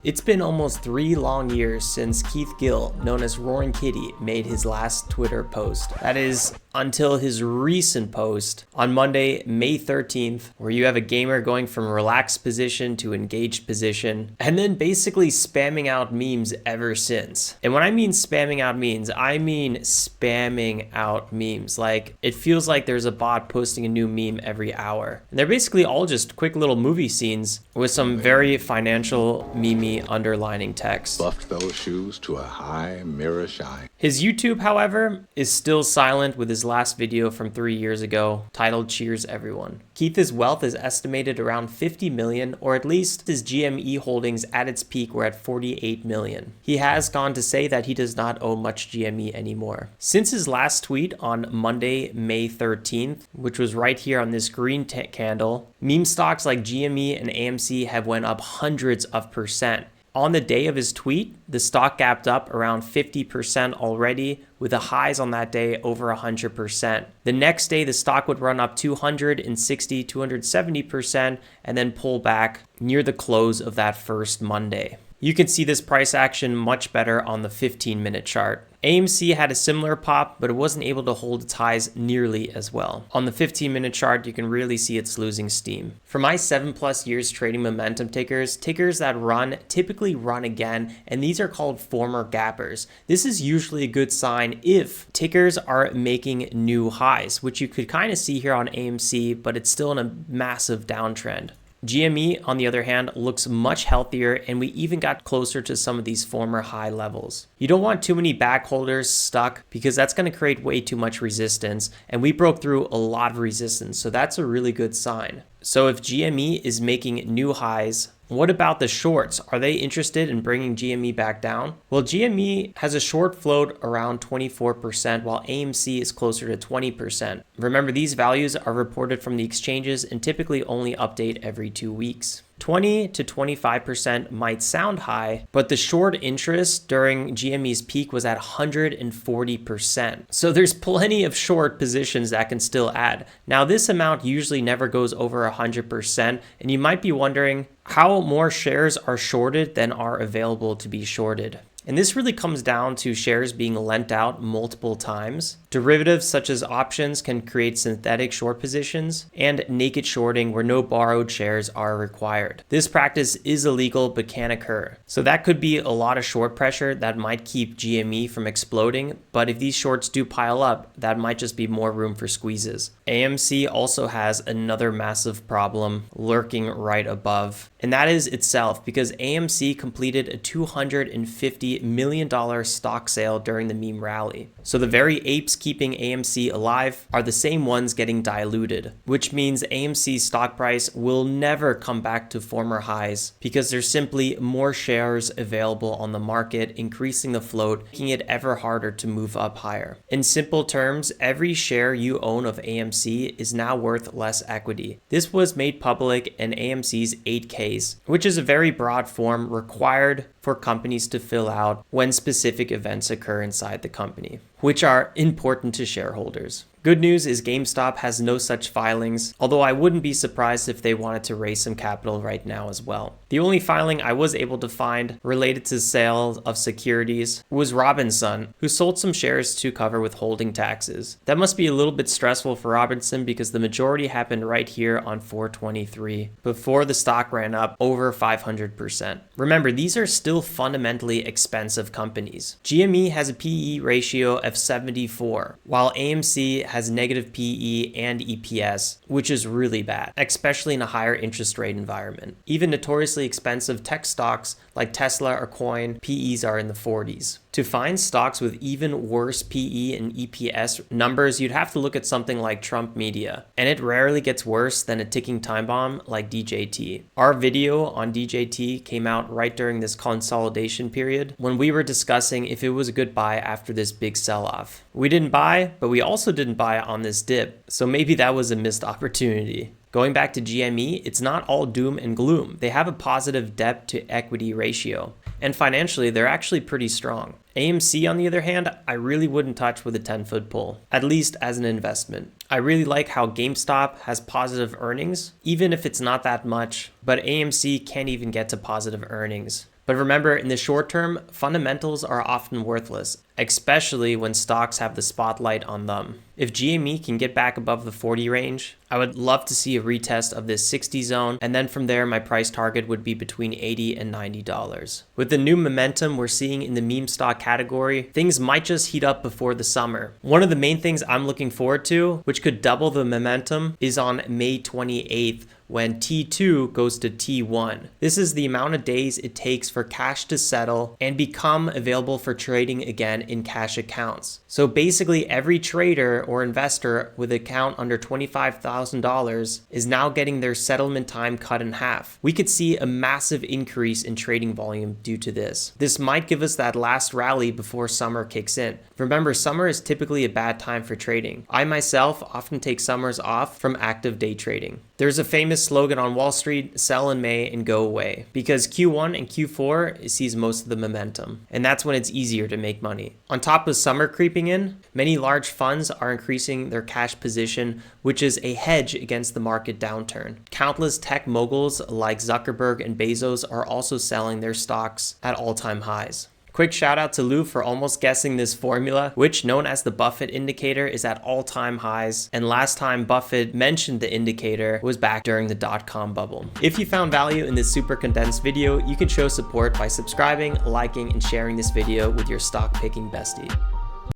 It's been almost 3 long years since Keith Gill, known as Roaring Kitty, made his last Twitter post. That is, until his recent post on Monday, May 13th, where you have a gamer going from relaxed position to engaged position, and then basically spamming out memes ever since. And when I mean spamming out memes, I mean spamming out memes. Like, it feels like there's a bot posting a new meme every hour. And they're basically all just quick little movie scenes with some very financial meme underlining text. Buffed those shoes to a high mirror shine. His YouTube, however, is still silent with his last video from 3 years ago, titled Cheers Everyone. Keith's wealth is estimated around 50 million, or at least his GME holdings at its peak were at 48 million. He has gone to say that he does not own much GME anymore. Since his last tweet on Monday, May 13th, which was right here on this green candle, meme stocks like GME and AMC have went up hundreds of percent. On the day of his tweet, the stock gapped up around 50% already, with the highs on that day over 100%. The next day, the stock would run up 260, 270%, and then pull back near the close of that first Monday. You can see this price action much better on the 15-minute chart. AMC had a similar pop, but it wasn't able to hold its highs nearly as well. On the 15-minute chart, you can really see it's losing steam. For my 7+ years trading momentum tickers that run typically run again, and these are called former gappers. This is usually a good sign if tickers are making new highs, which you could kind of see here on AMC, but it's still in a massive downtrend. GME, on the other hand, looks much healthier, and we even got closer to some of these former high levels. You don't want too many back holders stuck because that's going to create way too much resistance, and we broke through a lot of resistance, so that's a really good sign. So if GME is making new highs, what about the shorts? Are they interested in bringing GME back down? Well, GME has a short float around 24%, while AMC is closer to 20%. Remember, these values are reported from the exchanges and typically only update every 2 weeks. 20 to 25% might sound high, but the short interest during GME's peak was at 140%. So there's plenty of short positions that can still add. Now, this amount usually never goes over 100%, and you might be wondering how more shares are shorted than are available to be shorted. And this really comes down to shares being lent out multiple times. Derivatives such as options can create synthetic short positions, and naked shorting where no borrowed shares are required. This practice is illegal but can occur. So that could be a lot of short pressure that might keep GME from exploding, but if these shorts do pile up, that might just be more room for squeezes. AMC also has another massive problem lurking right above, and that is itself, because AMC completed a $250 million stock sale during the meme rally. So the very apes keeping AMC alive are the same ones getting diluted, which means AMC's stock price will never come back to former highs because there's simply more shares available on the market, increasing the float, making it ever harder to move up higher. In simple terms, every share you own of AMC is now worth less equity. This was made public in AMC's 8Ks, which is a very broad form required for companies to fill out when specific events occur inside the company, which are important to shareholders. Good news is GameStop has no such filings, although I wouldn't be surprised if they wanted to raise some capital right now as well. The only filing I was able to find related to sales of securities was Robinson, who sold some shares to cover withholding taxes. That must be a little bit stressful for Robinson because the majority happened right here on 4/23, before the stock ran up over 500%. Remember, these are still fundamentally expensive companies. GME has a PE ratio of 74, while AMC has negative PE and EPS, which is really bad, especially in a higher interest rate environment. Even notoriously expensive tech stocks like Tesla or Coin, PEs are in the 40s. To find stocks with even worse PE and EPS numbers, you'd have to look at something like Trump Media, and it rarely gets worse than a ticking time bomb like DJT. Our video on DJT came out right during this consolidation period when we were discussing if it was a good buy after this big sell-off. We didn't buy, but we also didn't buy on this dip, so maybe that was a missed opportunity. Going back to GME, it's not all doom and gloom. They have a positive debt to equity ratio, and financially, they're actually pretty strong. AMC, on the other hand, I really wouldn't touch with a 10-foot pole, at least as an investment. I really like how GameStop has positive earnings, even if it's not that much, but AMC can't even get to positive earnings. But remember, in the short term, fundamentals are often worthless, especially when stocks have the spotlight on them. If GME can get back above the 40 range, I would love to see a retest of this 60 zone, and then from there my price target would be between $80 and $90. With the new momentum we're seeing in the meme stock category, things might just heat up before the summer. One of the main things I'm looking forward to, which could double the momentum, is on May 28th, when T2 goes to T1. This is the amount of days it takes for cash to settle and become available for trading again in cash accounts. So basically every trader or investor with an account under $25,000 is now getting their settlement time cut in half. We could see a massive increase in trading volume due to this. This might give us that last rally before summer kicks in. Remember, summer is typically a bad time for trading. I myself often take summers off from active day trading. There's a famous slogan on Wall Street: sell in May and go away, because Q1 and Q4 sees most of the momentum, and that's when it's easier to make money. On top of summer creeping in, many large funds are increasing their cash position, which is a hedge against the market downturn. Countless tech moguls like Zuckerberg and Bezos are also selling their stocks at all-time highs. Quick shout out to Lou for almost guessing this formula, which, known as the Buffett indicator, is at all-time highs, and last time Buffett mentioned the indicator was back during the dot-com bubble. If you found value in this super condensed video, you can show support by subscribing, liking, and sharing this video with your stock picking bestie.